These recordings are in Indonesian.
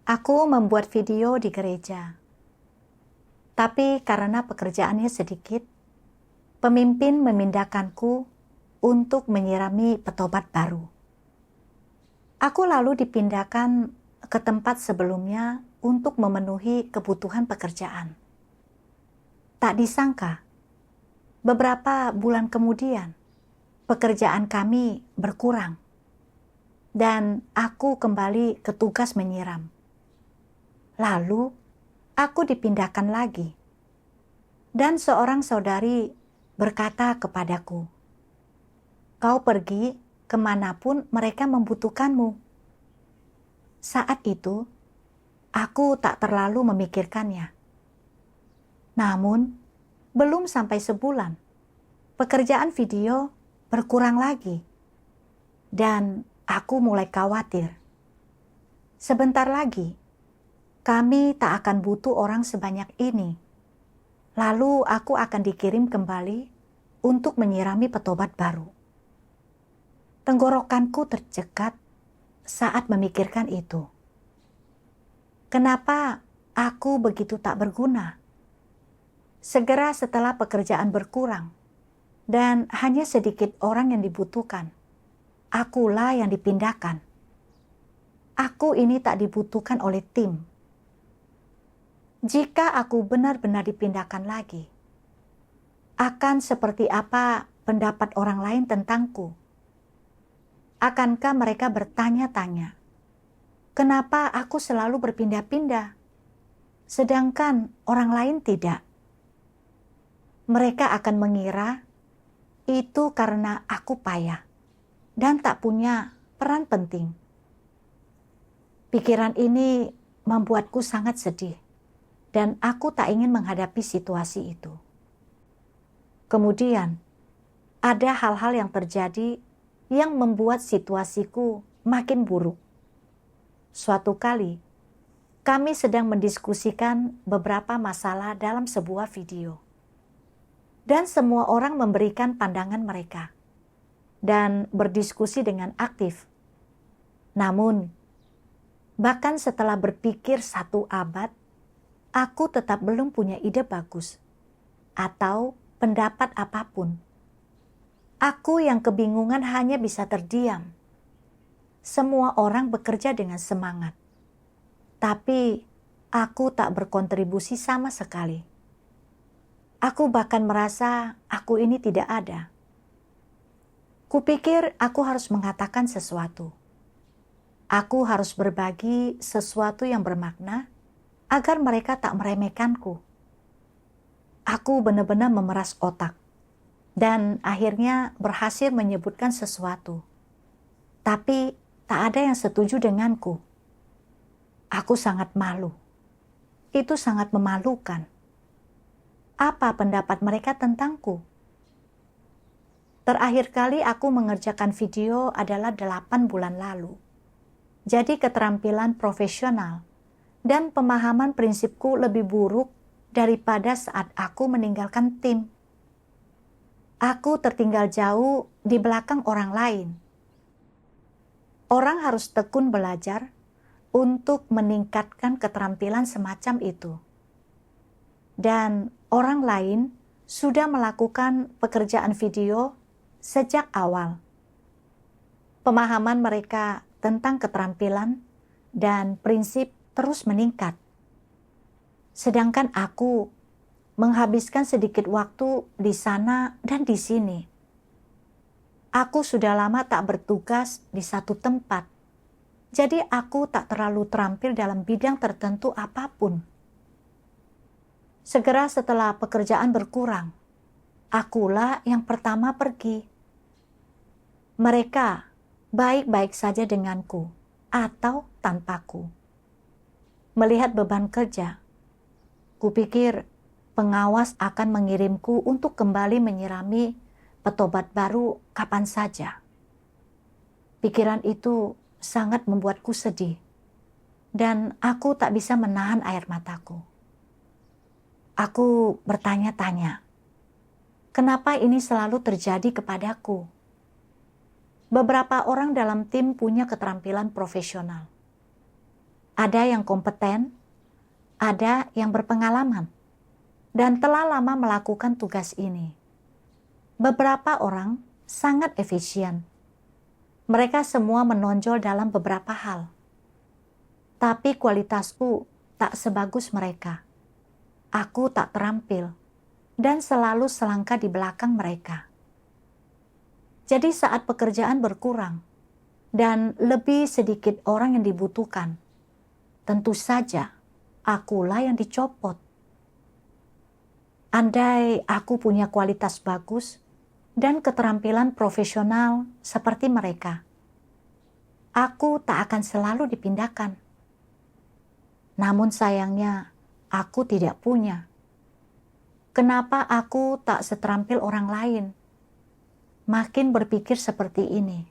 Aku membuat video di gereja, tapi karena pekerjaannya sedikit, pemimpin memindahkanku untuk menyirami petobat baru. Aku lalu dipindahkan ke tempat sebelumnya untuk memenuhi kebutuhan pekerjaan. Tak disangka, beberapa bulan kemudian, pekerjaan kami berkurang, dan aku kembali ke tugas menyiram. Lalu, aku dipindahkan lagi. Dan seorang saudari berkata kepadaku, "Kau pergi kemanapun mereka membutuhkanmu." Saat itu, aku tak terlalu memikirkannya. Namun, belum sampai sebulan, pekerjaan video berkurang lagi. Dan aku mulai khawatir. Sebentar lagi, kami tak akan butuh orang sebanyak ini. Lalu aku akan dikirim kembali untuk menyirami petobat baru. Tenggorokanku tercekat saat memikirkan itu. Kenapa aku begitu tak berguna? Segera setelah pekerjaan berkurang dan hanya sedikit orang yang dibutuhkan, akulah yang dipindahkan. Aku ini tak dibutuhkan oleh tim. Jika aku benar-benar dipindahkan lagi, akan seperti apa pendapat orang lain tentangku? Akankah mereka bertanya-tanya, kenapa aku selalu berpindah-pindah, sedangkan orang lain tidak? Mereka akan mengira itu karena aku payah dan tak punya peran penting. Pikiran ini membuatku sangat sedih. Dan aku tak ingin menghadapi situasi itu. Kemudian, ada hal-hal yang terjadi yang membuat situasiku makin buruk. Suatu kali, kami sedang mendiskusikan beberapa masalah dalam sebuah video. Dan semua orang memberikan pandangan mereka dan berdiskusi dengan aktif. Namun, bahkan setelah berpikir 1 abad, aku tetap belum punya ide bagus atau pendapat apapun. Aku yang kebingungan hanya bisa terdiam. Semua orang bekerja dengan semangat, tapi aku tak berkontribusi sama sekali. Aku bahkan merasa aku ini tidak ada. Kupikir aku harus mengatakan sesuatu. Aku harus berbagi sesuatu yang bermakna agar mereka tak meremehkanku. Aku benar-benar memeras otak dan akhirnya berhasil menyebutkan sesuatu. Tapi tak ada yang setuju denganku. Aku sangat malu. Itu sangat memalukan. Apa pendapat mereka tentangku? Terakhir kali aku mengerjakan video adalah 8 bulan lalu. Jadi keterampilan profesional dan pemahaman prinsipku lebih buruk daripada saat aku meninggalkan tim. Aku tertinggal jauh di belakang orang lain. Orang harus tekun belajar untuk meningkatkan keterampilan semacam itu. Dan orang lain sudah melakukan pekerjaan video sejak awal. Pemahaman mereka tentang keterampilan dan prinsip terus meningkat. Sedangkan aku menghabiskan sedikit waktu di sana dan di sini. Aku sudah lama tak bertugas di satu tempat. Jadi aku tak terlalu terampil dalam bidang tertentu apapun. Segera setelah pekerjaan berkurang, akulah yang pertama pergi. Mereka baik-baik saja denganku atau tanpaku. Melihat beban kerja, kupikir pengawas akan mengirimku untuk kembali menyirami petobat baru kapan saja. Pikiran itu sangat membuatku sedih, dan aku tak bisa menahan air mataku. Aku bertanya-tanya, kenapa ini selalu terjadi kepadaku? Beberapa orang dalam tim punya keterampilan profesional. Ada yang kompeten, ada yang berpengalaman, dan telah lama melakukan tugas ini. Beberapa orang sangat efisien. Mereka semua menonjol dalam beberapa hal. Tapi kualitasku tak sebagus mereka. Aku tak terampil dan selalu selangkah di belakang mereka. Jadi saat pekerjaan berkurang dan lebih sedikit orang yang dibutuhkan, tentu saja akulah yang dicopot. Andai aku punya kualitas bagus dan keterampilan profesional seperti mereka, aku tak akan selalu dipindahkan. Namun sayangnya, aku tidak punya. Kenapa aku tak seterampil orang lain? Makin berpikir seperti ini,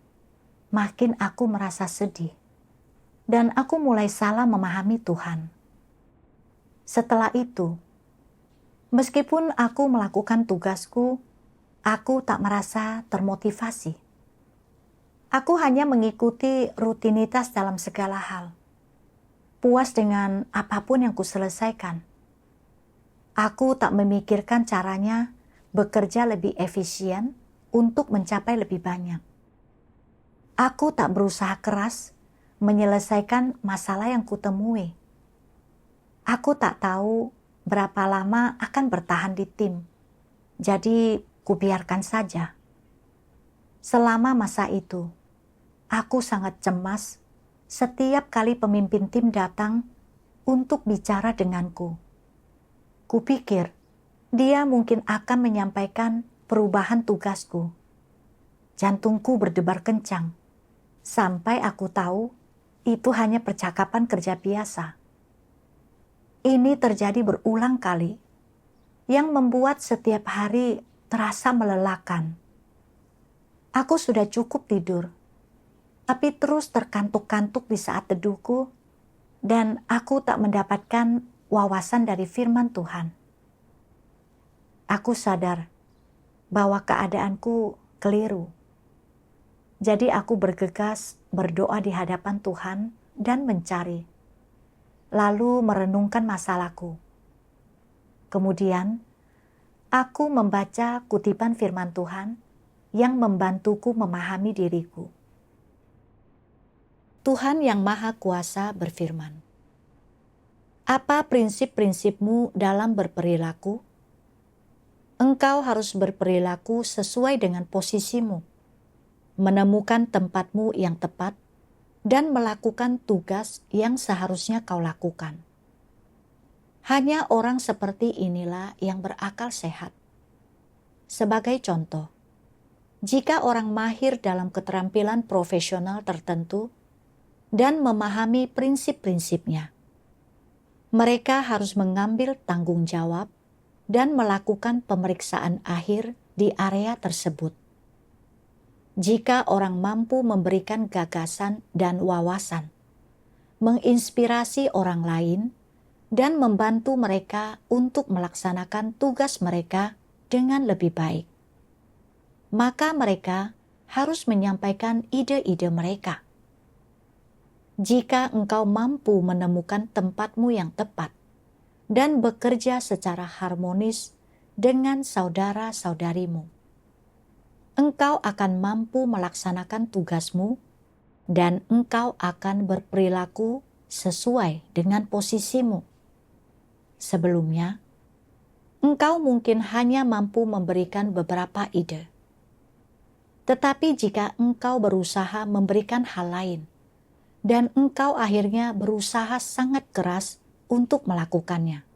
makin aku merasa sedih. Dan aku mulai salah memahami Tuhan. Setelah itu, meskipun aku melakukan tugasku, aku tak merasa termotivasi. Aku hanya mengikuti rutinitas dalam segala hal. Puas dengan apapun yang kuselesaikan. Aku tak memikirkan caranya bekerja lebih efisien untuk mencapai lebih banyak. Aku tak berusaha keras menyelesaikan masalah yang kutemui. Aku tak tahu berapa lama akan bertahan di tim. Jadi kubiarkan saja. Selama masa itu, aku sangat cemas setiap kali pemimpin tim datang untuk bicara denganku. Kupikir dia mungkin akan menyampaikan perubahan tugasku. Jantungku berdebar kencang, sampai aku tahu itu hanya percakapan kerja biasa. Ini terjadi berulang kali, yang membuat setiap hari terasa melelahkan. Aku sudah cukup tidur, tapi terus terkantuk-kantuk di saat teduhku, dan aku tak mendapatkan wawasan dari firman Tuhan. Aku sadar bahwa keadaanku keliru. Jadi aku bergegas berdoa di hadapan Tuhan dan mencari, lalu merenungkan masalahku. Kemudian, aku membaca kutipan firman Tuhan yang membantuku memahami diriku. Tuhan yang Maha Kuasa berfirman, "Apa prinsip-prinsipmu dalam berperilaku? Engkau harus berperilaku sesuai dengan posisimu, menemukan tempatmu yang tepat, dan melakukan tugas yang seharusnya kau lakukan. Hanya orang seperti inilah yang berakal sehat. Sebagai contoh, jika orang mahir dalam keterampilan profesional tertentu dan memahami prinsip-prinsipnya, mereka harus mengambil tanggung jawab dan melakukan pemeriksaan akhir di area tersebut. Jika orang mampu memberikan gagasan dan wawasan, menginspirasi orang lain, dan membantu mereka untuk melaksanakan tugas mereka dengan lebih baik, maka mereka harus menyampaikan ide-ide mereka. Jika engkau mampu menemukan tempatmu yang tepat dan bekerja secara harmonis dengan saudara-saudarimu, engkau akan mampu melaksanakan tugasmu dan engkau akan berperilaku sesuai dengan posisimu. Sebelumnya, engkau mungkin hanya mampu memberikan beberapa ide. Tetapi jika engkau berusaha memberikan hal lain, dan engkau akhirnya berusaha sangat keras untuk melakukannya,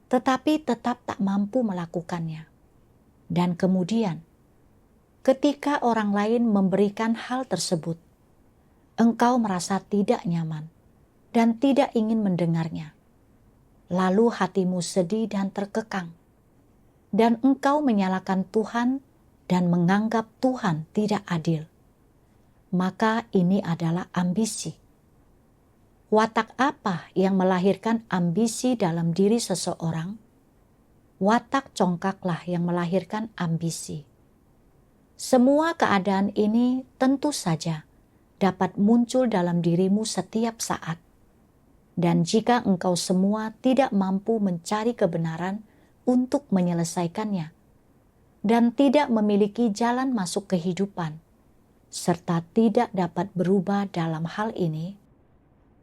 tetapi tetap tak mampu melakukannya. Dan kemudian, ketika orang lain memberikan hal tersebut, engkau merasa tidak nyaman dan tidak ingin mendengarnya. Lalu hatimu sedih dan terkekang, dan engkau menyalahkan Tuhan dan menganggap Tuhan tidak adil. Maka ini adalah ambisi. Watak apa yang melahirkan ambisi dalam diri seseorang? Watak congkaklah yang melahirkan ambisi. Semua keadaan ini tentu saja dapat muncul dalam dirimu setiap saat. Dan jika engkau semua tidak mampu mencari kebenaran untuk menyelesaikannya, dan tidak memiliki jalan masuk kehidupan, serta tidak dapat berubah dalam hal ini,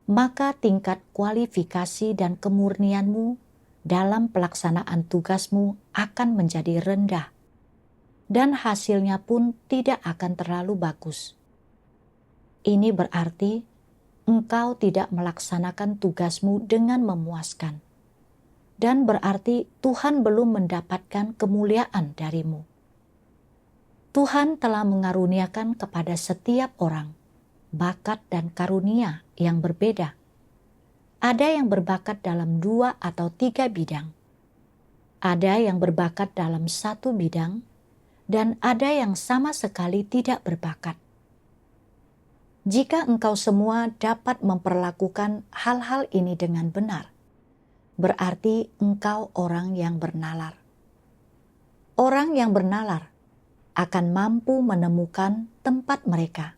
maka tingkat kualifikasi dan kemurnianmu dalam pelaksanaan tugasmu akan menjadi rendah, dan hasilnya pun tidak akan terlalu bagus. Ini berarti engkau tidak melaksanakan tugasmu dengan memuaskan, dan berarti Tuhan belum mendapatkan kemuliaan darimu. Tuhan telah mengaruniakan kepada setiap orang bakat dan karunia yang berbeda. Ada yang berbakat dalam 2 atau 3 bidang. Ada yang berbakat dalam 1 bidang, dan ada yang sama sekali tidak berbakat. Jika engkau semua dapat memperlakukan hal-hal ini dengan benar, berarti engkau orang yang bernalar. Orang yang bernalar akan mampu menemukan tempat mereka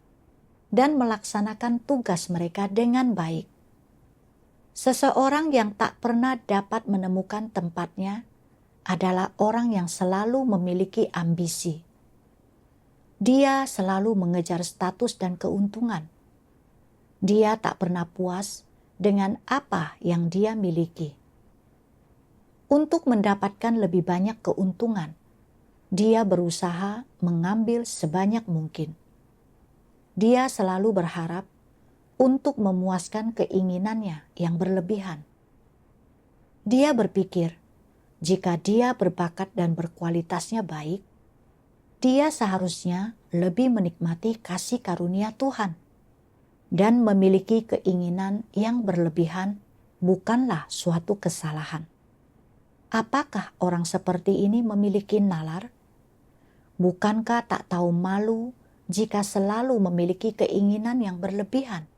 dan melaksanakan tugas mereka dengan baik. Seseorang yang tak pernah dapat menemukan tempatnya adalah orang yang selalu memiliki ambisi. Dia selalu mengejar status dan keuntungan. Dia tak pernah puas dengan apa yang dia miliki. Untuk mendapatkan lebih banyak keuntungan, dia berusaha mengambil sebanyak mungkin. Dia selalu berharap untuk memuaskan keinginannya yang berlebihan. Dia berpikir, jika dia berbakat dan berkualitasnya baik, dia seharusnya lebih menikmati kasih karunia Tuhan. Dan memiliki keinginan yang berlebihan bukanlah suatu kesalahan. Apakah orang seperti ini memiliki nalar? Bukankah tak tahu malu jika selalu memiliki keinginan yang berlebihan?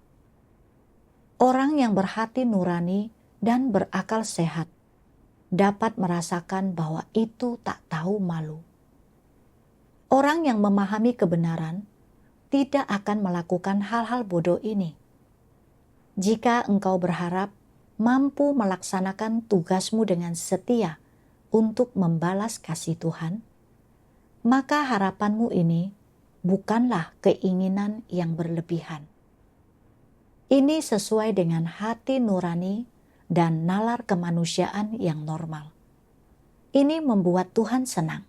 Orang yang berhati nurani dan berakal sehat dapat merasakan bahwa itu tak tahu malu. Orang yang memahami kebenaran tidak akan melakukan hal-hal bodoh ini. Jika engkau berharap mampu melaksanakan tugasmu dengan setia untuk membalas kasih Tuhan, maka harapanmu ini bukanlah keinginan yang berlebihan. Ini sesuai dengan hati nurani dan nalar kemanusiaan yang normal. Ini membuat Tuhan senang.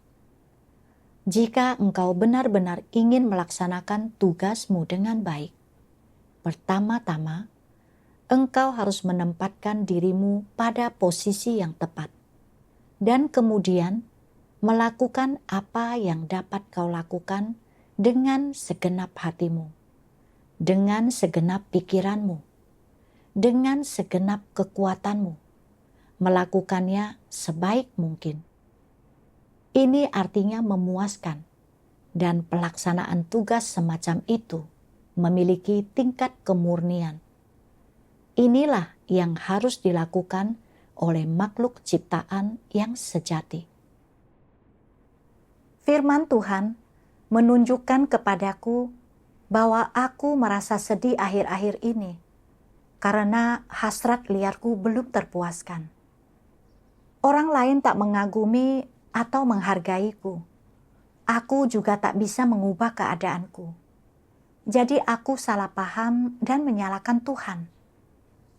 Jika engkau benar-benar ingin melaksanakan tugasmu dengan baik, pertama-tama engkau harus menempatkan dirimu pada posisi yang tepat, dan kemudian melakukan apa yang dapat kau lakukan dengan segenap hatimu, dengan segenap pikiranmu, dengan segenap kekuatanmu, melakukannya sebaik mungkin. Ini artinya memuaskan, dan pelaksanaan tugas semacam itu memiliki tingkat kemurnian. Inilah yang harus dilakukan oleh makhluk ciptaan yang sejati. Firman Tuhan menunjukkan kepadaku bahwa aku merasa sedih akhir-akhir ini karena hasrat liarku belum terpuaskan. Orang lain tak mengagumi atau menghargaiku. Aku juga tak bisa mengubah keadaanku. Jadi aku salah paham dan menyalahkan Tuhan.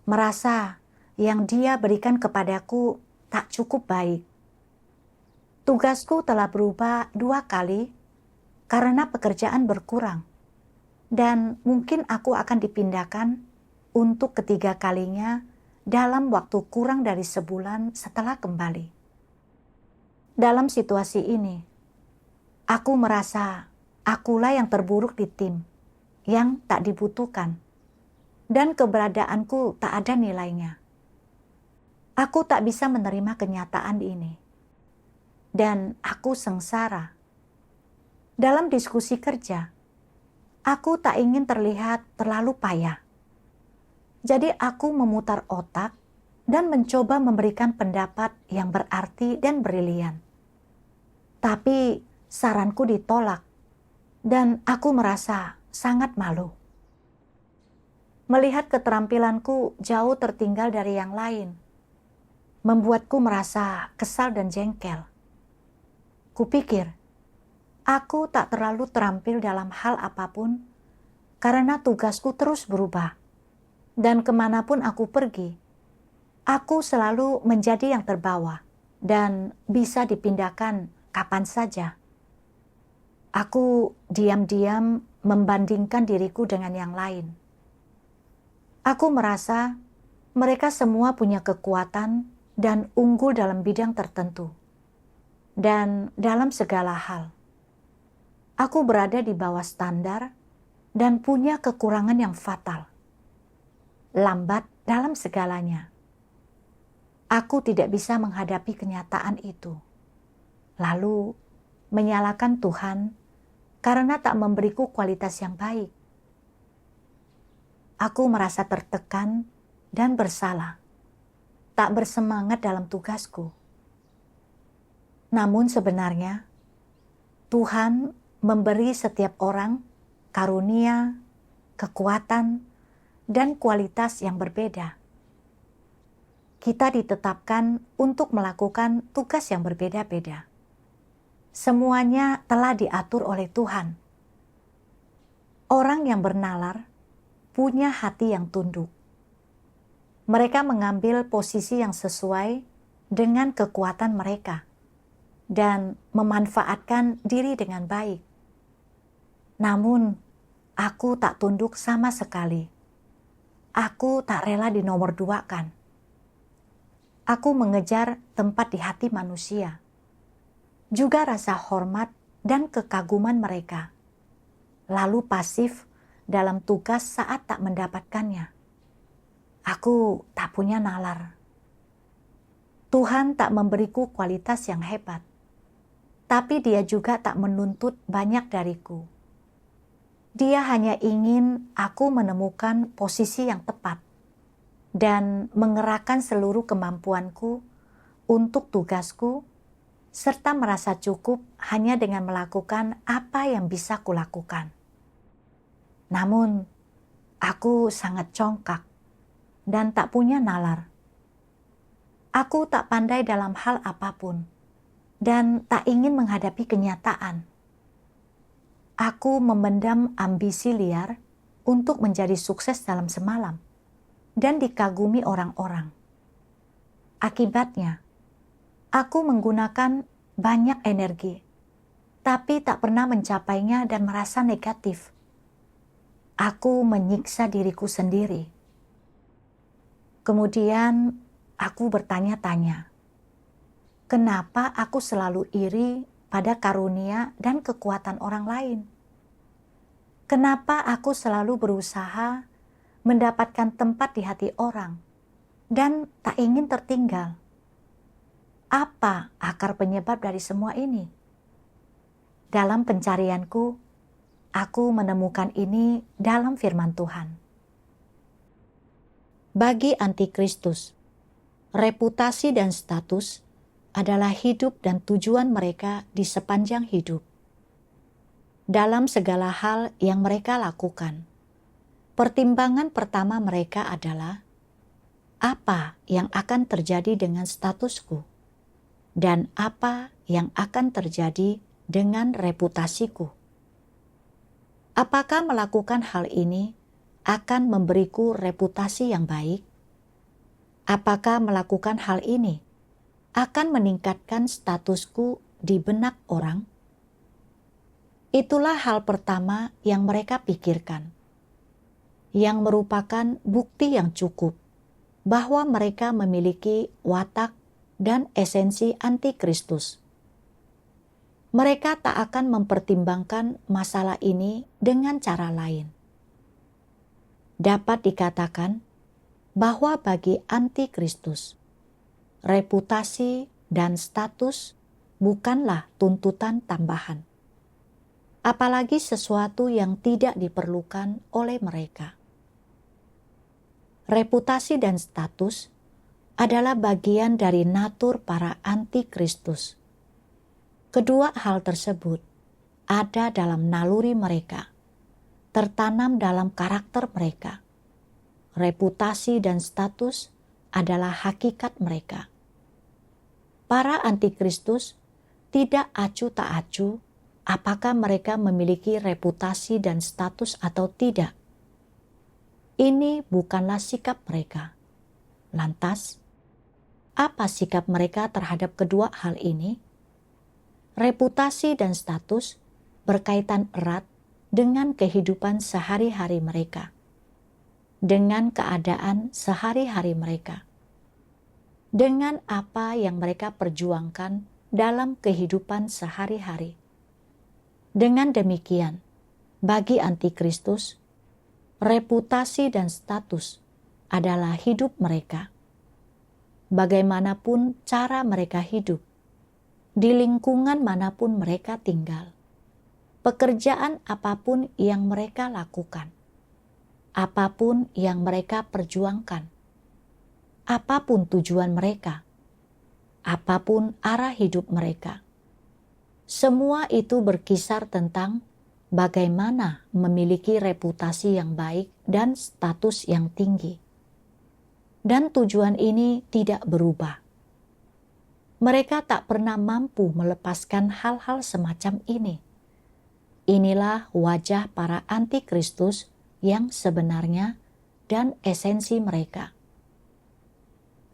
Merasa yang Dia berikan kepadaku tak cukup baik. Tugasku telah berubah 2 kali karena pekerjaan berkurang. Dan mungkin aku akan dipindahkan untuk ketiga kalinya dalam waktu kurang dari sebulan setelah kembali. Dalam situasi ini, aku merasa akulah yang terburuk di tim, yang tak dibutuhkan, dan keberadaanku tak ada nilainya. Aku tak bisa menerima kenyataan ini, dan aku sengsara. Dalam diskusi kerja, aku tak ingin terlihat terlalu payah. Jadi aku memutar otak dan mencoba memberikan pendapat yang berarti dan brilian. Tapi saranku ditolak dan aku merasa sangat malu. Melihat keterampilanku jauh tertinggal dari yang lain, membuatku merasa kesal dan jengkel. Kupikir, aku tak terlalu terampil dalam hal apapun karena tugasku terus berubah. Dan kemanapun aku pergi, aku selalu menjadi yang terbawa dan bisa dipindahkan kapan saja. Aku diam-diam membandingkan diriku dengan yang lain. Aku merasa mereka semua punya kekuatan dan unggul dalam bidang tertentu. Dan dalam segala hal, aku berada di bawah standar dan punya kekurangan yang fatal. Lambat dalam segalanya. Aku tidak bisa menghadapi kenyataan itu. Lalu menyalahkan Tuhan karena tak memberiku kualitas yang baik. Aku merasa tertekan dan bersalah, tak bersemangat dalam tugasku. Namun sebenarnya, Tuhan memberi setiap orang karunia, kekuatan, dan kualitas yang berbeda. Kita ditetapkan untuk melakukan tugas yang berbeda-beda. Semuanya telah diatur oleh Tuhan. Orang yang bernalar punya hati yang tunduk. Mereka mengambil posisi yang sesuai dengan kekuatan mereka dan memanfaatkan diri dengan baik. Namun, aku tak tunduk sama sekali. Aku tak rela dinomorduakan. Aku mengejar tempat di hati manusia, juga rasa hormat dan kekaguman mereka, lalu pasif dalam tugas saat tak mendapatkannya. Aku tak punya nalar. Tuhan tak memberiku kualitas yang hebat, tapi Dia juga tak menuntut banyak dariku. Dia hanya ingin aku menemukan posisi yang tepat dan mengerahkan seluruh kemampuanku untuk tugasku, serta merasa cukup hanya dengan melakukan apa yang bisa kulakukan. Namun, aku sangat congkak dan tak punya nalar. Aku tak pandai dalam hal apapun dan tak ingin menghadapi kenyataan. Aku memendam ambisi liar untuk menjadi sukses dalam semalam dan dikagumi orang-orang. Akibatnya, aku menggunakan banyak energi, tapi tak pernah mencapainya dan merasa negatif. Aku menyiksa diriku sendiri. Kemudian aku bertanya-tanya, kenapa aku selalu iri pada karunia dan kekuatan orang lain? Kenapa aku selalu berusaha mendapatkan tempat di hati orang dan tak ingin tertinggal? Apa akar penyebab dari semua ini? Dalam pencarianku, aku menemukan ini dalam firman Tuhan. Bagi antikristus, reputasi dan status adalah hidup dan tujuan mereka di sepanjang hidup. Dalam segala hal yang mereka lakukan, pertimbangan pertama mereka adalah apa yang akan terjadi dengan statusku dan apa yang akan terjadi dengan reputasiku. Apakah melakukan hal ini akan memberiku reputasi yang baik? Apakah melakukan hal ini akan meningkatkan statusku di benak orang? Itulah hal pertama yang mereka pikirkan, yang merupakan bukti yang cukup bahwa mereka memiliki watak dan esensi antikristus. Mereka tak akan mempertimbangkan masalah ini dengan cara lain. Dapat dikatakan bahwa bagi antikristus, reputasi dan status bukanlah tuntutan tambahan, apalagi sesuatu yang tidak diperlukan oleh mereka. Reputasi dan status adalah bagian dari natur para antikristus. Kedua hal tersebut ada dalam naluri mereka, tertanam dalam karakter mereka, reputasi dan status adalah hakikat mereka. Para antikristus tidak acuh tak acuh apakah mereka memiliki reputasi dan status atau tidak. Ini bukanlah sikap mereka. Lantas, apa sikap mereka terhadap kedua hal ini? Reputasi dan status berkaitan erat dengan kehidupan sehari-hari mereka, dengan keadaan sehari-hari mereka, dengan apa yang mereka perjuangkan dalam kehidupan sehari-hari. Dengan demikian, bagi antikristus, reputasi dan status adalah hidup mereka. Bagaimanapun cara mereka hidup, di lingkungan manapun mereka tinggal, pekerjaan apapun yang mereka lakukan, apapun yang mereka perjuangkan, apapun tujuan mereka, apapun arah hidup mereka, semua itu berkisar tentang bagaimana memiliki reputasi yang baik dan status yang tinggi. Dan tujuan ini tidak berubah. Mereka tak pernah mampu melepaskan hal-hal semacam ini. Inilah wajah para antikristus yang sebenarnya dan esensi mereka.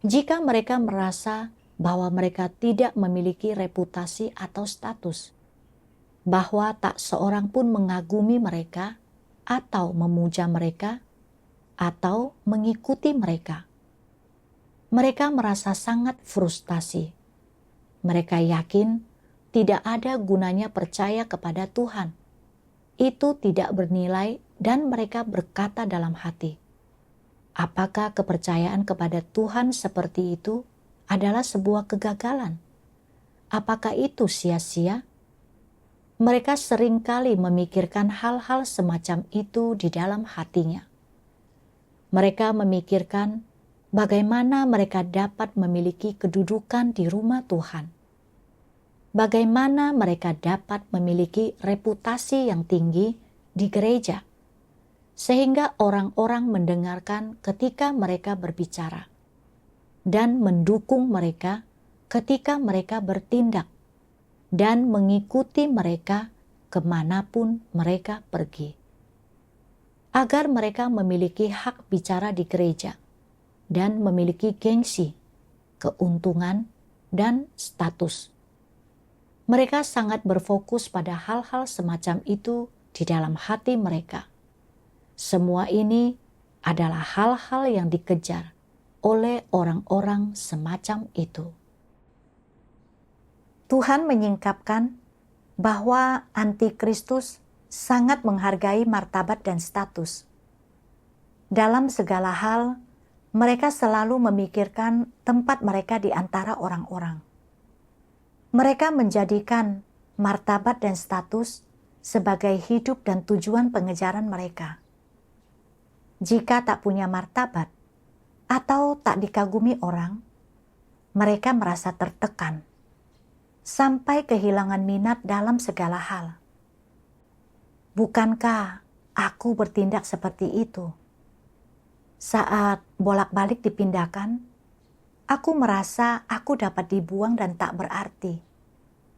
Jika mereka merasa bahwa mereka tidak memiliki reputasi atau status, bahwa tak seorang pun mengagumi mereka atau memuja mereka atau mengikuti mereka, mereka merasa sangat frustasi. Mereka yakin tidak ada gunanya percaya kepada Tuhan. Itu tidak bernilai dan mereka berkata dalam hati, apakah kepercayaan kepada Tuhan seperti itu adalah sebuah kegagalan? Apakah itu sia-sia? Mereka seringkali memikirkan hal-hal semacam itu di dalam hatinya. Mereka memikirkan bagaimana mereka dapat memiliki kedudukan di rumah Tuhan. Bagaimana mereka dapat memiliki reputasi yang tinggi di gereja, sehingga orang-orang mendengarkan ketika mereka berbicara dan mendukung mereka ketika mereka bertindak dan mengikuti mereka kemanapun mereka pergi. Agar mereka memiliki hak bicara di gereja dan memiliki gengsi, keuntungan, dan status. Mereka sangat berfokus pada hal-hal semacam itu di dalam hati mereka. Semua ini adalah hal-hal yang dikejar oleh orang-orang semacam itu. Tuhan menyingkapkan bahwa antikristus sangat menghargai martabat dan status. Dalam segala hal, mereka selalu memikirkan tempat mereka di antara orang-orang. Mereka menjadikan martabat dan status sebagai hidup dan tujuan pengejaran mereka. Jika tak punya martabat atau tak dikagumi orang, mereka merasa tertekan, sampai kehilangan minat dalam segala hal. Bukankah aku bertindak seperti itu? Saat bolak-balik dipindahkan, aku merasa aku dapat dibuang dan tak berarti.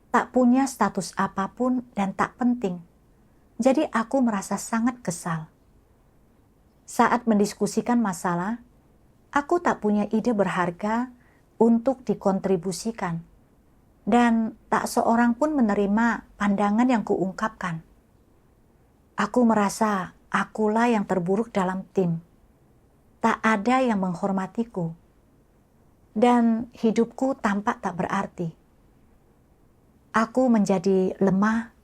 Tak punya status apapun dan tak penting. Jadi aku merasa sangat kesal. Saat mendiskusikan masalah, aku tak punya ide berharga untuk dikontribusikan. Dan tak seorang pun menerima pandangan yang kuungkapkan. Aku merasa akulah yang terburuk dalam tim. Tak ada yang menghormatiku. Dan hidupku tampak tak berarti. Aku menjadi lemah,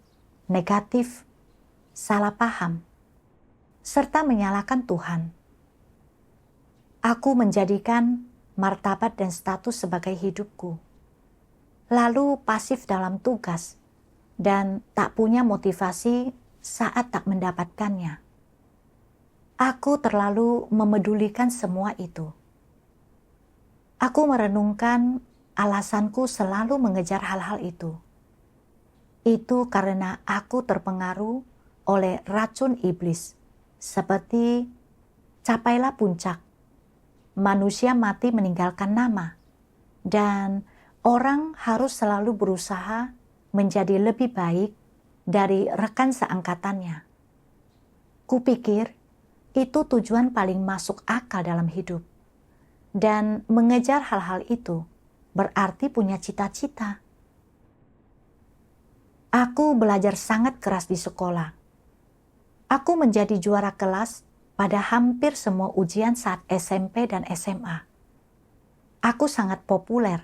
negatif, salah paham, serta menyalahkan Tuhan. Aku menjadikan martabat dan status sebagai hidupku, lalu pasif dalam tugas dan tak punya motivasi saat tak mendapatkannya. Aku terlalu memedulikan semua itu. Aku merenungkan alasanku selalu mengejar hal-hal itu. Itu karena aku terpengaruh oleh racun iblis, seperti capailah puncak. Manusia mati meninggalkan nama, dan orang harus selalu berusaha menjadi lebih baik dari rekan seangkatannya. Kupikir itu tujuan paling masuk akal dalam hidup, dan mengejar hal-hal itu berarti punya cita-cita. Aku belajar sangat keras di sekolah. Aku menjadi juara kelas pada hampir semua ujian saat SMP dan SMA. Aku sangat populer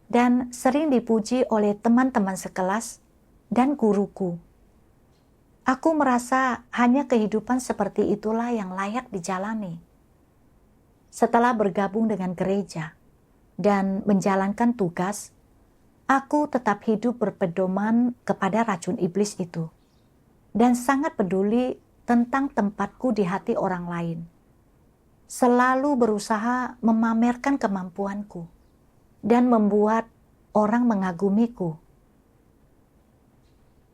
dan sering dipuji oleh teman-teman sekelas dan guruku. Aku merasa hanya kehidupan seperti itulah yang layak dijalani. Setelah bergabung dengan gereja dan menjalankan tugas, aku tetap hidup berpedoman kepada racun iblis itu dan sangat peduli tentang tempatku di hati orang lain. Selalu berusaha memamerkan kemampuanku dan membuat orang mengagumiku.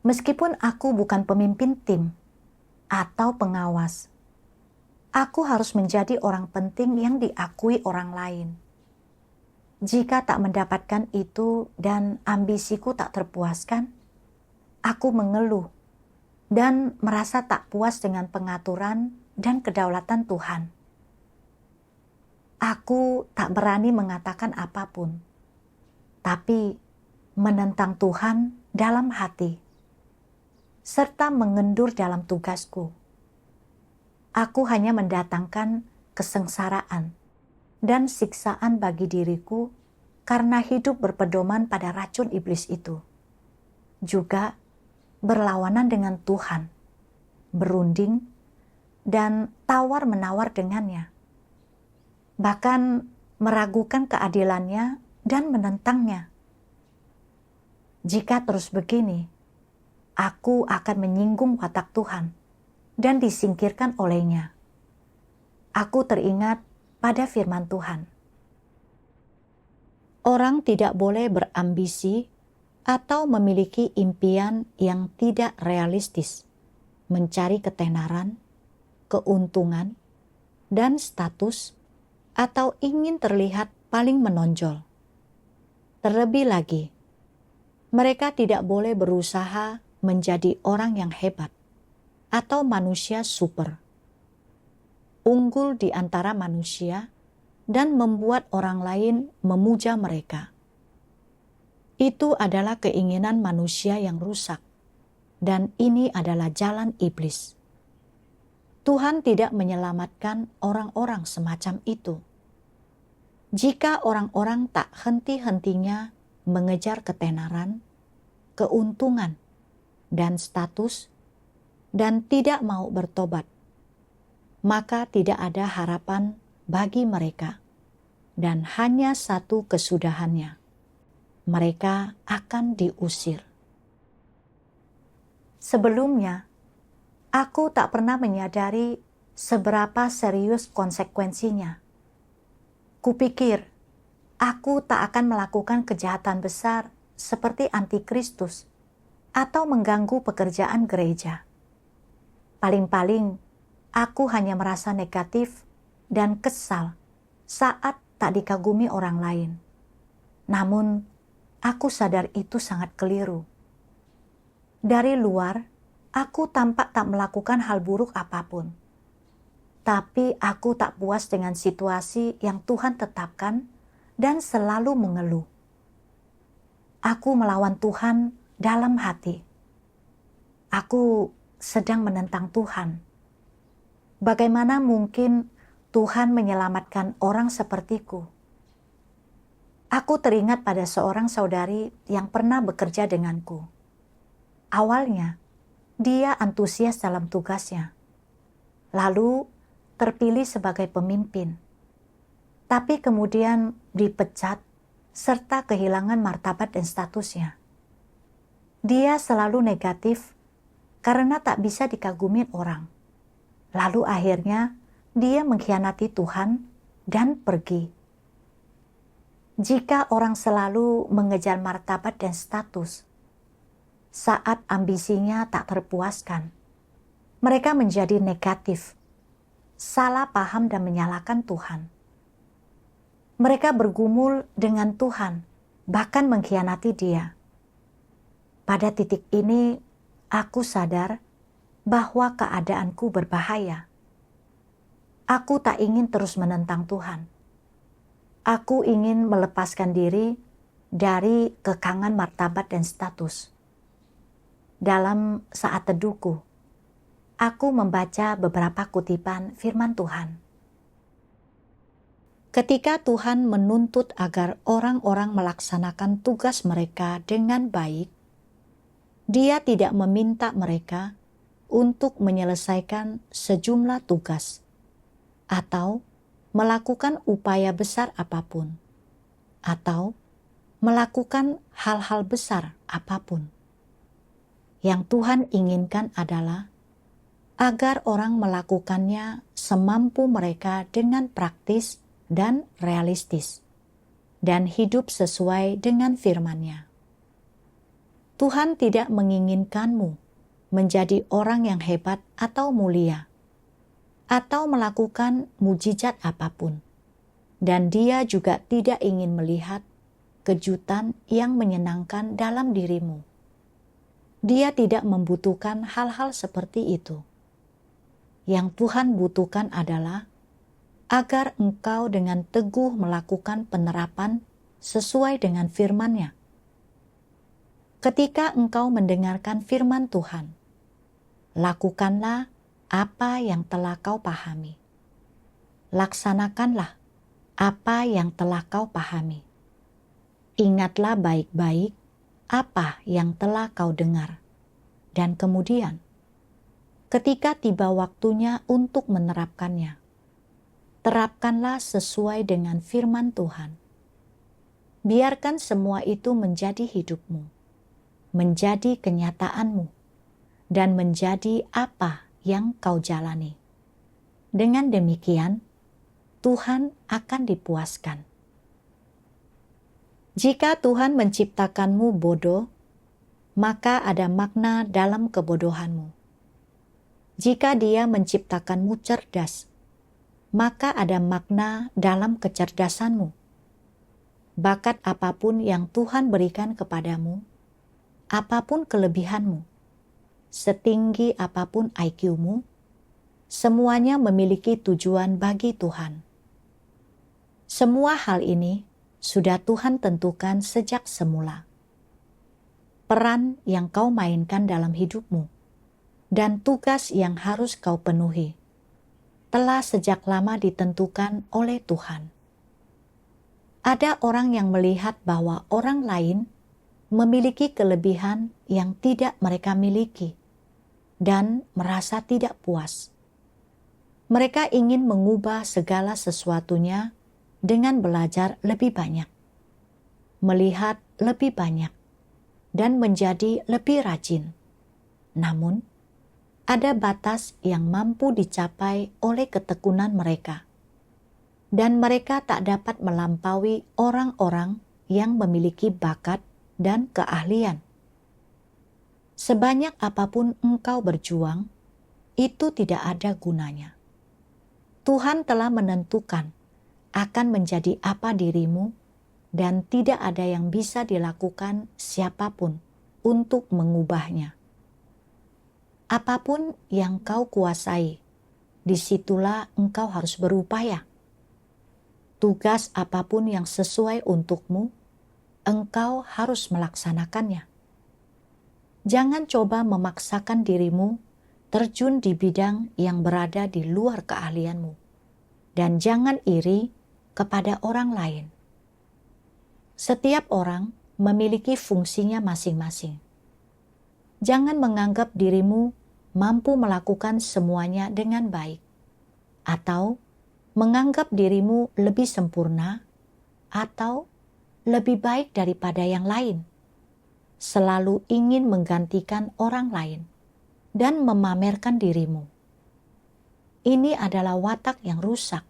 Meskipun aku bukan pemimpin tim atau pengawas, aku harus menjadi orang penting yang diakui orang lain. Jika tak mendapatkan itu dan ambisiku tak terpuaskan, aku mengeluh dan merasa tak puas dengan pengaturan dan kedaulatan Tuhan. Aku tak berani mengatakan apapun, tapi menentang Tuhan dalam hati, serta mengendur dalam tugasku. Aku hanya mendatangkan kesengsaraan dan siksaan bagi diriku karena hidup berpedoman pada racun iblis itu. Juga berlawanan dengan Tuhan, berunding, dan tawar-menawar dengannya. Bahkan meragukan keadilannya dan menentangnya. Jika terus begini, aku akan menyinggung watak Tuhan dan disingkirkan olehnya. Aku teringat pada firman Tuhan. Orang tidak boleh berambisi atau memiliki impian yang tidak realistis, mencari ketenaran, keuntungan, dan status, atau ingin terlihat paling menonjol. Terlebih lagi, mereka tidak boleh berusaha menjadi orang yang hebat atau manusia super, unggul di antara manusia, dan membuat orang lain memuja mereka. Itu adalah keinginan manusia yang rusak, dan ini adalah jalan iblis. Tuhan tidak menyelamatkan orang-orang semacam itu. Jika orang-orang tak henti-hentinya mengejar ketenaran, keuntungan, dan status, dan tidak mau bertobat, maka tidak ada harapan bagi mereka, dan hanya satu kesudahannya: mereka akan diusir. Sebelumnya, aku tak pernah menyadari seberapa serius konsekuensinya. Kupikir aku tak akan melakukan kejahatan besar seperti antikristus atau mengganggu pekerjaan gereja. Paling-paling aku hanya merasa negatif dan kesal saat tak dikagumi orang lain. Namun, aku sadar itu sangat keliru. Dari luar, aku tampak tak melakukan hal buruk apapun. Tapi aku tak puas dengan situasi yang Tuhan tetapkan dan selalu mengeluh. Aku melawan Tuhan dalam hati. Aku sedang menentang Tuhan. Bagaimana mungkin Tuhan menyelamatkan orang sepertiku? Aku teringat pada seorang saudari yang pernah bekerja denganku. Awalnya, dia antusias dalam tugasnya, lalu terpilih sebagai pemimpin, tapi kemudian dipecat serta kehilangan martabat dan statusnya. Dia selalu negatif karena tak bisa dikagumi orang. Lalu akhirnya dia mengkhianati Tuhan dan pergi. Jika orang selalu mengejar martabat dan status, saat ambisinya tak terpuaskan, mereka menjadi negatif salah paham dan menyalahkan Tuhan. Mereka bergumul dengan Tuhan, bahkan mengkhianati Dia. Pada titik ini, aku sadar bahwa keadaanku berbahaya. Aku tak ingin terus menentang Tuhan. Aku ingin melepaskan diri dari kekangan martabat dan status. Dalam saat teduhku, aku membaca beberapa kutipan firman Tuhan. Ketika Tuhan menuntut agar orang-orang melaksanakan tugas mereka dengan baik, Dia tidak meminta mereka untuk menyelesaikan sejumlah tugas atau melakukan upaya besar apapun, atau melakukan hal-hal besar apapun. Yang Tuhan inginkan adalah agar orang melakukannya semampu mereka dengan praktis dan realistis, dan hidup sesuai dengan firman-Nya. Tuhan tidak menginginkanmu menjadi orang yang hebat atau mulia, atau melakukan mujizat apapun, dan Dia juga tidak ingin melihat kejutan yang menyenangkan dalam dirimu. Dia tidak membutuhkan hal-hal seperti itu. Yang Tuhan butuhkan adalah agar engkau dengan teguh melakukan penerapan sesuai dengan firman-Nya. Ketika engkau mendengarkan firman Tuhan, lakukanlah apa yang telah kau pahami. Laksanakanlah apa yang telah kau pahami. Ingatlah baik-baik apa yang telah kau dengar. Dan kemudian, ketika tiba waktunya untuk menerapkannya, terapkanlah sesuai dengan firman Tuhan. Biarkan semua itu menjadi hidupmu, menjadi kenyataanmu, dan menjadi apa yang kau jalani. Dengan demikian, Tuhan akan dipuaskan. Jika Tuhan menciptakanmu bodoh, maka ada makna dalam kebodohanmu. Jika Dia menciptakanmu cerdas, maka ada makna dalam kecerdasanmu. Bakat apapun yang Tuhan berikan kepadamu, apapun kelebihanmu, setinggi apapun IQ-mu, semuanya memiliki tujuan bagi Tuhan. Semua hal ini sudah Tuhan tentukan sejak semula. Peran yang kau mainkan dalam hidupmu dan tugas yang harus kau penuhi telah sejak lama ditentukan oleh Tuhan. Ada orang yang melihat bahwa orang lain memiliki kelebihan yang tidak mereka miliki dan merasa tidak puas. Mereka ingin mengubah segala sesuatunya dengan belajar lebih banyak, melihat lebih banyak, dan menjadi lebih rajin. Namun, ada batas yang mampu dicapai oleh ketekunan mereka, dan mereka tak dapat melampaui orang-orang yang memiliki bakat dan keahlian. Sebanyak apapun engkau berjuang, itu tidak ada gunanya. Tuhan telah menentukan akan menjadi apa dirimu, dan tidak ada yang bisa dilakukan siapapun untuk mengubahnya. Apapun yang kau kuasai, disitulah engkau harus berupaya. Tugas apapun yang sesuai untukmu, engkau harus melaksanakannya. Jangan coba memaksakan dirimu terjun di bidang yang berada di luar keahlianmu, dan jangan iri kepada orang lain. Setiap orang memiliki fungsinya masing-masing. Jangan menganggap dirimu mampu melakukan semuanya dengan baik, atau menganggap dirimu lebih sempurna, atau lebih baik daripada yang lain. Selalu ingin menggantikan orang lain dan memamerkan dirimu. Ini adalah watak yang rusak.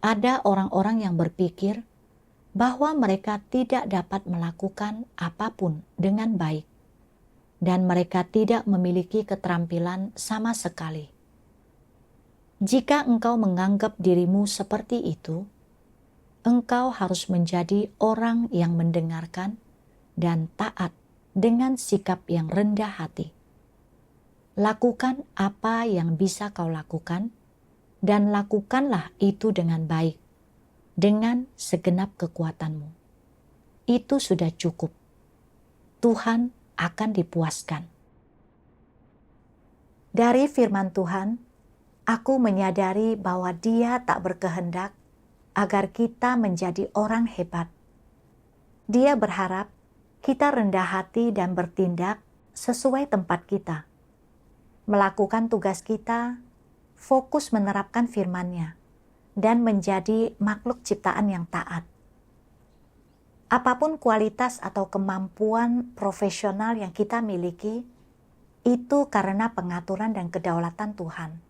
Ada orang-orang yang berpikir bahwa mereka tidak dapat melakukan apapun dengan baik, dan mereka tidak memiliki keterampilan sama sekali. Jika engkau menganggap dirimu seperti itu, engkau harus menjadi orang yang mendengarkan dan taat dengan sikap yang rendah hati. Lakukan apa yang bisa kau lakukan, dan lakukanlah itu dengan baik, dengan segenap kekuatanmu. Itu sudah cukup. Tuhan akan dipuaskan. Dari firman Tuhan, aku menyadari bahwa Dia tak berkehendak agar kita menjadi orang hebat. Dia berharap kita rendah hati dan bertindak sesuai tempat kita. Melakukan tugas kita, fokus menerapkan firman-Nya, dan menjadi makhluk ciptaan yang taat. Apapun kualitas atau kemampuan profesional yang kita miliki, itu karena pengaturan dan kedaulatan Tuhan.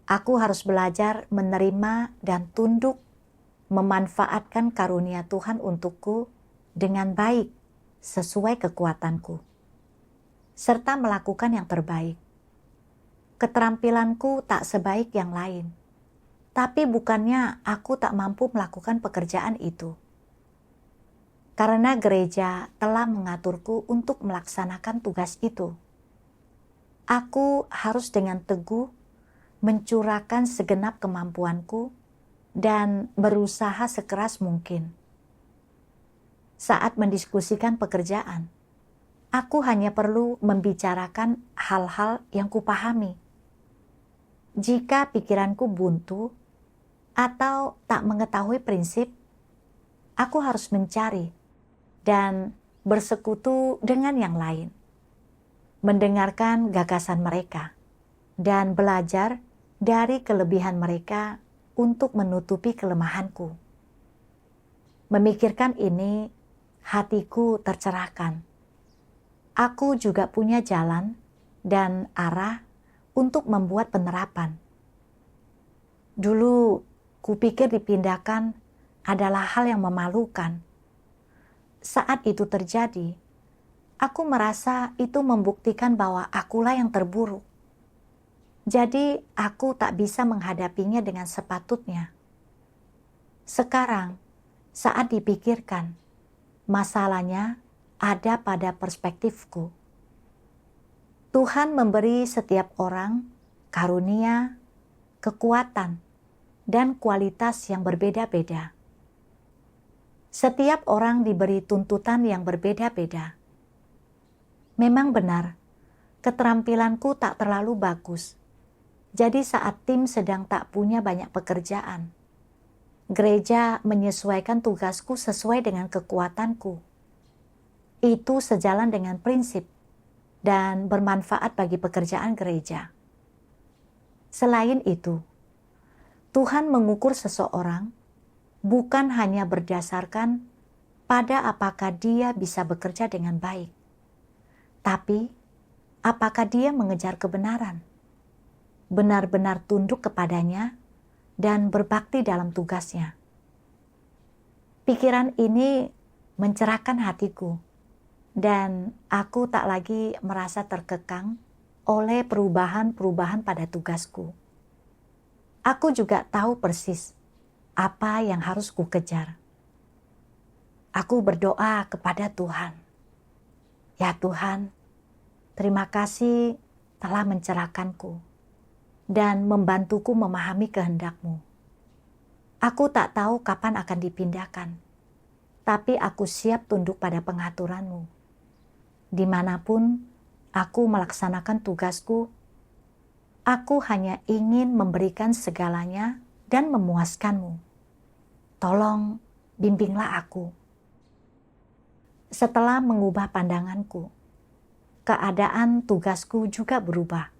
Aku harus belajar menerima dan tunduk, memanfaatkan karunia Tuhan untukku dengan baik, sesuai kekuatanku, serta melakukan yang terbaik. Keterampilanku tak sebaik yang lain, tapi bukannya aku tak mampu melakukan pekerjaan itu. Karena gereja telah mengaturku untuk melaksanakan tugas itu, aku harus dengan teguh mencurahkan segenap kemampuanku dan berusaha sekeras mungkin. Saat mendiskusikan pekerjaan, aku hanya perlu membicarakan hal-hal yang kupahami. Jika pikiranku buntu atau tak mengetahui prinsip, aku harus mencari dan bersekutu dengan yang lain, mendengarkan gagasan mereka, dan belajar dari kelebihan mereka untuk menutupi kelemahanku. Memikirkan ini, hatiku tercerahkan. Aku juga punya jalan dan arah untuk membuat penerapan. Dulu, kupikir dipindahkan adalah hal yang memalukan. Saat itu terjadi, aku merasa itu membuktikan bahwa akulah yang terburuk. Jadi, aku tak bisa menghadapinya dengan sepatutnya. Sekarang, saat dipikirkan, masalahnya ada pada perspektifku. Tuhan memberi setiap orang karunia, kekuatan, dan kualitas yang berbeda-beda. Setiap orang diberi tuntutan yang berbeda-beda. Memang benar, keterampilanku tak terlalu bagus. Jadi saat tim sedang tak punya banyak pekerjaan, gereja menyesuaikan tugasku sesuai dengan kekuatanku. Itu sejalan dengan prinsip dan bermanfaat bagi pekerjaan gereja. Selain itu, Tuhan mengukur seseorang bukan hanya berdasarkan pada apakah dia bisa bekerja dengan baik, tapi apakah dia mengejar kebenaran, benar-benar tunduk kepadanya, dan berbakti dalam tugasnya. Pikiran ini mencerahkan hatiku, dan aku tak lagi merasa terkekang oleh perubahan-perubahan pada tugasku. Aku juga tahu persis apa yang harus kukejar. Aku berdoa kepada Tuhan. Ya Tuhan, terima kasih telah mencerahkanku dan membantuku memahami kehendak-Mu. Aku tak tahu kapan akan dipindahkan, tapi aku siap tunduk pada pengaturan-Mu. Dimanapun aku melaksanakan tugasku, aku hanya ingin memberikan segalanya dan memuaskan-Mu. Tolong bimbinglah aku. Setelah mengubah pandanganku, keadaan tugasku juga berubah.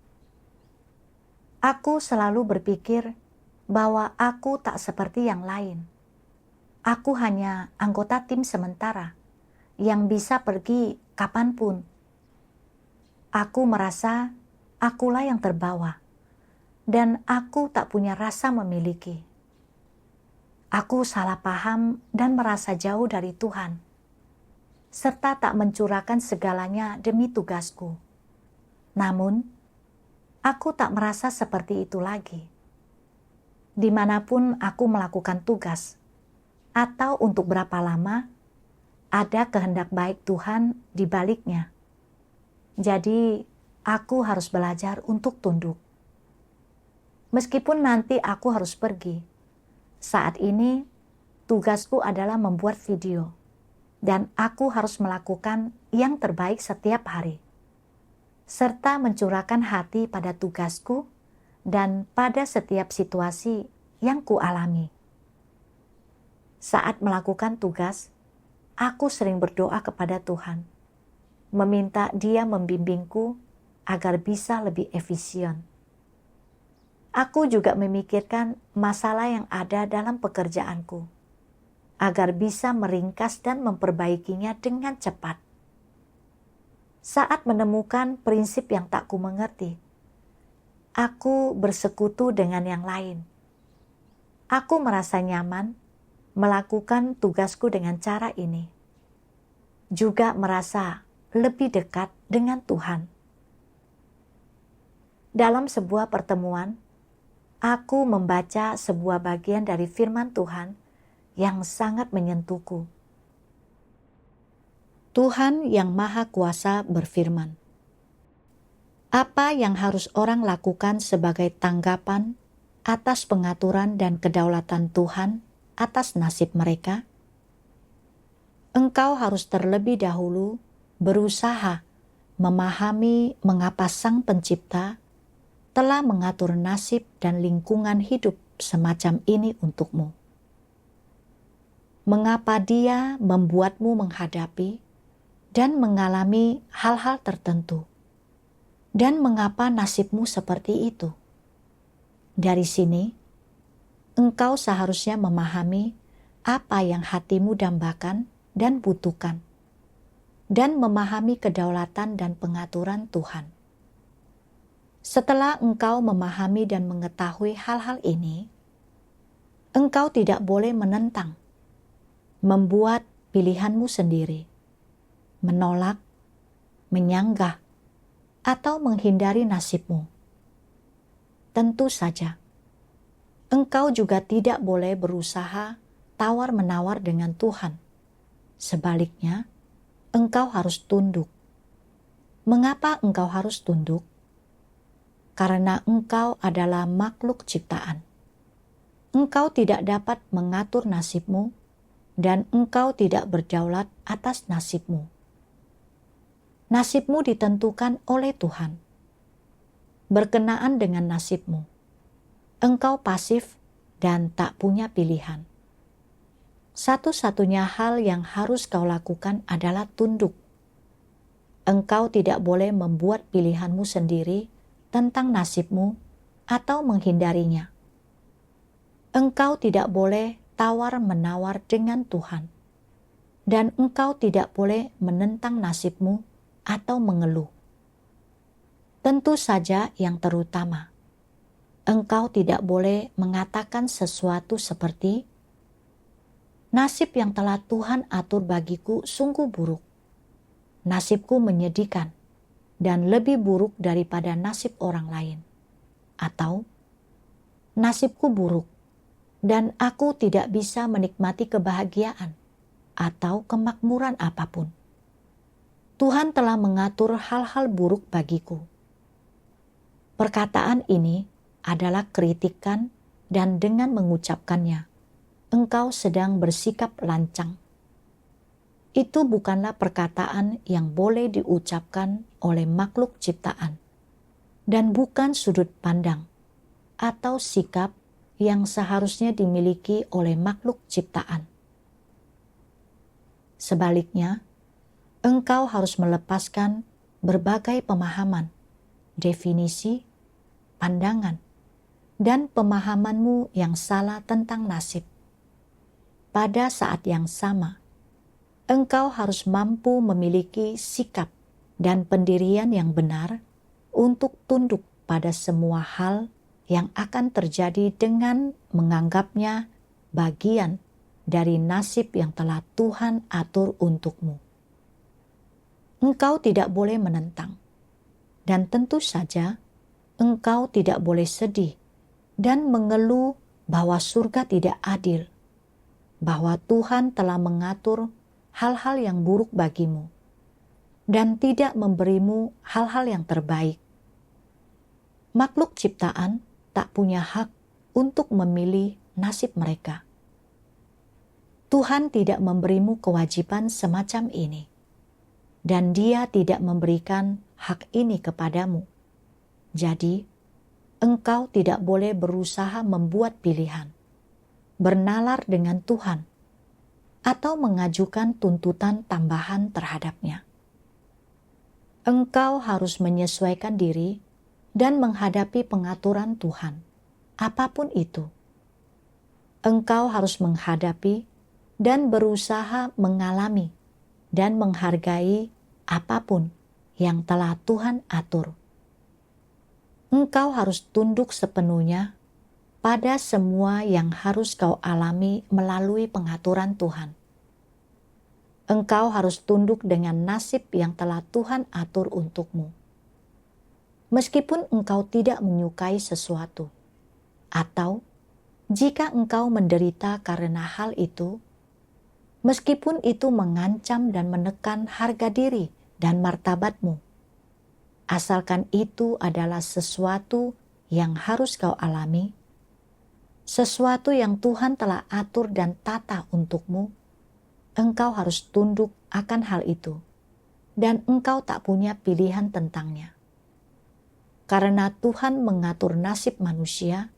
Aku selalu berpikir bahwa aku tak seperti yang lain. Aku hanya anggota tim sementara yang bisa pergi kapanpun. Aku merasa akulah yang terbawa, dan aku tak punya rasa memiliki. Aku salah paham dan merasa jauh dari Tuhan, serta tak mencurahkan segalanya demi tugasku. Namun, aku tak merasa seperti itu lagi. Dimanapun aku melakukan tugas, atau untuk berapa lama, ada kehendak baik Tuhan di baliknya. Jadi, aku harus belajar untuk tunduk. Meskipun nanti aku harus pergi, saat ini tugasku adalah membuat video, dan aku harus melakukan yang terbaik setiap hari, serta mencurahkan hati pada tugasku dan pada setiap situasi yang kualami. Saat melakukan tugas, aku sering berdoa kepada Tuhan, meminta Dia membimbingku agar bisa lebih efisien. Aku juga memikirkan masalah yang ada dalam pekerjaanku, agar bisa meringkas dan memperbaikinya dengan cepat. Saat menemukan prinsip yang tak kumengerti, aku bersekutu dengan yang lain. Aku merasa nyaman melakukan tugasku dengan cara ini. Juga merasa lebih dekat dengan Tuhan. Dalam sebuah pertemuan, aku membaca sebuah bagian dari firman Tuhan yang sangat menyentuhku. Tuhan yang Maha Kuasa berfirman, "Apa yang harus orang lakukan sebagai tanggapan atas pengaturan dan kedaulatan Tuhan atas nasib mereka? Engkau harus terlebih dahulu berusaha memahami mengapa Sang Pencipta telah mengatur nasib dan lingkungan hidup semacam ini untukmu. Mengapa Dia membuatmu menghadapi dan mengalami hal-hal tertentu, dan mengapa nasibmu seperti itu. Dari sini, engkau seharusnya memahami apa yang hatimu dambakan dan butuhkan, dan memahami kedaulatan dan pengaturan Tuhan. Setelah engkau memahami dan mengetahui hal-hal ini, engkau tidak boleh menentang, membuat pilihanmu sendiri, menolak, menyanggah, atau menghindari nasibmu. Tentu saja, engkau juga tidak boleh berusaha tawar-menawar dengan Tuhan. Sebaliknya, engkau harus tunduk. Mengapa engkau harus tunduk? Karena engkau adalah makhluk ciptaan. Engkau tidak dapat mengatur nasibmu, dan engkau tidak berdaulat atas nasibmu. Nasibmu ditentukan oleh Tuhan. Berkenaan dengan nasibmu, engkau pasif dan tak punya pilihan. Satu-satunya hal yang harus kau lakukan adalah tunduk. Engkau tidak boleh membuat pilihanmu sendiri tentang nasibmu atau menghindarinya. Engkau tidak boleh tawar-menawar dengan Tuhan, dan engkau tidak boleh menentang nasibmu atau mengeluh. Tentu saja yang terutama, engkau tidak boleh mengatakan sesuatu seperti, "Nasib yang telah Tuhan atur bagiku sungguh buruk. Nasibku menyedihkan dan lebih buruk daripada nasib orang lain." Atau, "Nasibku buruk dan aku tidak bisa menikmati kebahagiaan atau kemakmuran apapun. Tuhan telah mengatur hal-hal buruk bagiku." Perkataan ini adalah kritikan, dan dengan mengucapkannya, engkau sedang bersikap lancang. Itu bukanlah perkataan yang boleh diucapkan oleh makhluk ciptaan, dan bukan sudut pandang atau sikap yang seharusnya dimiliki oleh makhluk ciptaan. Sebaliknya, engkau harus melepaskan berbagai pemahaman, definisi, pandangan, dan pemahamanmu yang salah tentang nasib. Pada saat yang sama, engkau harus mampu memiliki sikap dan pendirian yang benar untuk tunduk pada semua hal yang akan terjadi dengan menganggapnya bagian dari nasib yang telah Tuhan atur untukmu. Engkau tidak boleh menentang, dan tentu saja engkau tidak boleh sedih dan mengeluh bahwa surga tidak adil, bahwa Tuhan telah mengatur hal-hal yang buruk bagimu dan tidak memberimu hal-hal yang terbaik. Makhluk ciptaan tak punya hak untuk memilih nasib mereka. Tuhan tidak memberimu kewajiban semacam ini, dan Dia tidak memberikan hak ini kepadamu. Jadi, engkau tidak boleh berusaha membuat pilihan, bernalar dengan Tuhan, atau mengajukan tuntutan tambahan terhadapnya. Engkau harus menyesuaikan diri dan menghadapi pengaturan Tuhan, apapun itu. Engkau harus menghadapi dan berusaha mengalami dan menghargai apapun yang telah Tuhan atur. Engkau harus tunduk sepenuhnya pada semua yang harus kau alami melalui pengaturan Tuhan. Engkau harus tunduk dengan nasib yang telah Tuhan atur untukmu. Meskipun engkau tidak menyukai sesuatu, atau jika engkau menderita karena hal itu, meskipun itu mengancam dan menekan harga diri dan martabatmu, asalkan itu adalah sesuatu yang harus kau alami, sesuatu yang Tuhan telah atur dan tata untukmu, engkau harus tunduk akan hal itu, dan engkau tak punya pilihan tentangnya. Karena Tuhan mengatur nasib manusia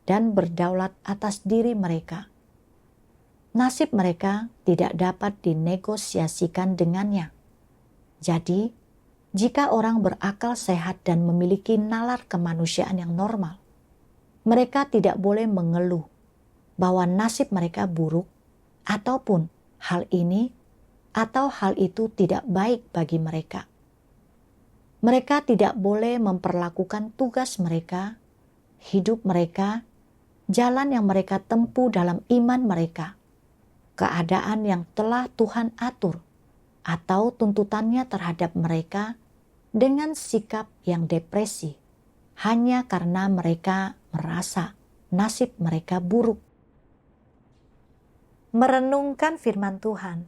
dan berdaulat atas diri mereka. Nasib mereka tidak dapat dinegosiasikan dengannya. Jadi, jika orang berakal sehat dan memiliki nalar kemanusiaan yang normal, mereka tidak boleh mengeluh bahwa nasib mereka buruk ataupun hal ini atau hal itu tidak baik bagi mereka. Mereka tidak boleh memperlakukan tugas mereka, hidup mereka, jalan yang mereka tempuh dalam iman mereka, keadaan yang telah Tuhan atur, atau tuntutannya terhadap mereka dengan sikap yang depresi, hanya karena mereka merasa nasib mereka buruk. Merenungkan firman Tuhan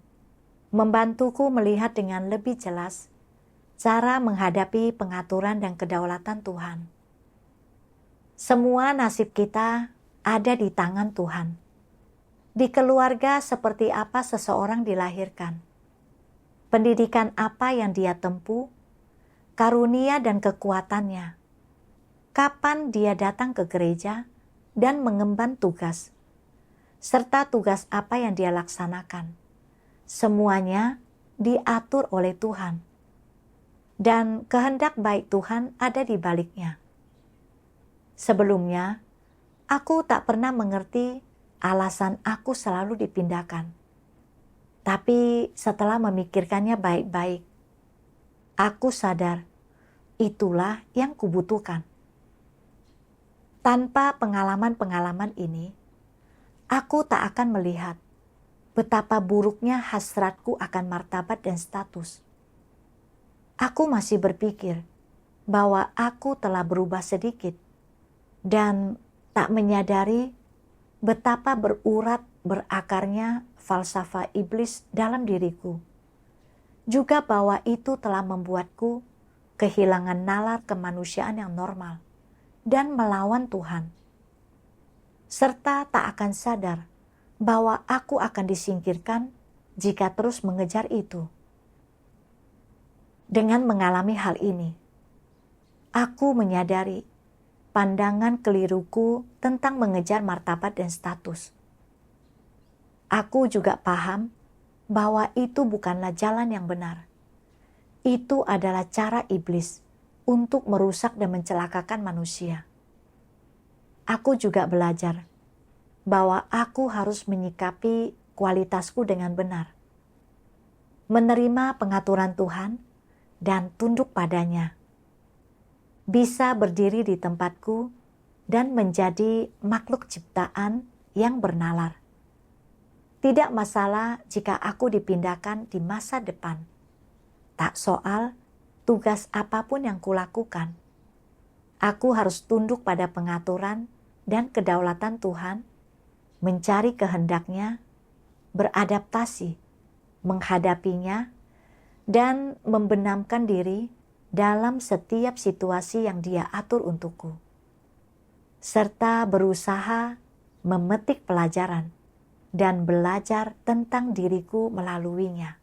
membantuku melihat dengan lebih jelas cara menghadapi pengaturan dan kedaulatan Tuhan. Semua nasib kita ada di tangan Tuhan. Di keluarga seperti apa seseorang dilahirkan, pendidikan apa yang dia tempuh, karunia dan kekuatannya, kapan dia datang ke gereja dan mengemban tugas, serta tugas apa yang dia laksanakan. Semuanya diatur oleh Tuhan. Dan kehendak baik Tuhan ada di baliknya. Sebelumnya, aku tak pernah mengerti alasan aku selalu dipindahkan. Tapi setelah memikirkannya baik-baik, aku sadar itulah yang kubutuhkan. Tanpa pengalaman-pengalaman ini, aku tak akan melihat betapa buruknya hasratku akan martabat dan status. Aku masih berpikir bahwa aku telah berubah sedikit dan tak menyadari betapa berurat berakarnya falsafah iblis dalam diriku. Juga bahwa itu telah membuatku kehilangan nalar kemanusiaan yang normal dan melawan Tuhan. Serta tak akan sadar bahwa aku akan disingkirkan jika terus mengejar itu. Dengan mengalami hal ini, aku menyadari pandangan keliruku tentang mengejar martabat dan status. Aku juga paham bahwa itu bukanlah jalan yang benar. Itu adalah cara iblis untuk merusak dan mencelakakan manusia. Aku juga belajar bahwa aku harus menyikapi kualitasku dengan benar, menerima pengaturan Tuhan, dan tunduk padanya. Bisa berdiri di tempatku dan menjadi makhluk ciptaan yang bernalar. Tidak masalah jika aku dipindahkan di masa depan. Tak soal tugas apapun yang kulakukan. Aku harus tunduk pada pengaturan dan kedaulatan Tuhan, mencari kehendaknya, beradaptasi, menghadapinya, dan membenamkan diri dalam setiap situasi yang Dia atur untukku, serta berusaha memetik pelajaran dan belajar tentang diriku melaluinya.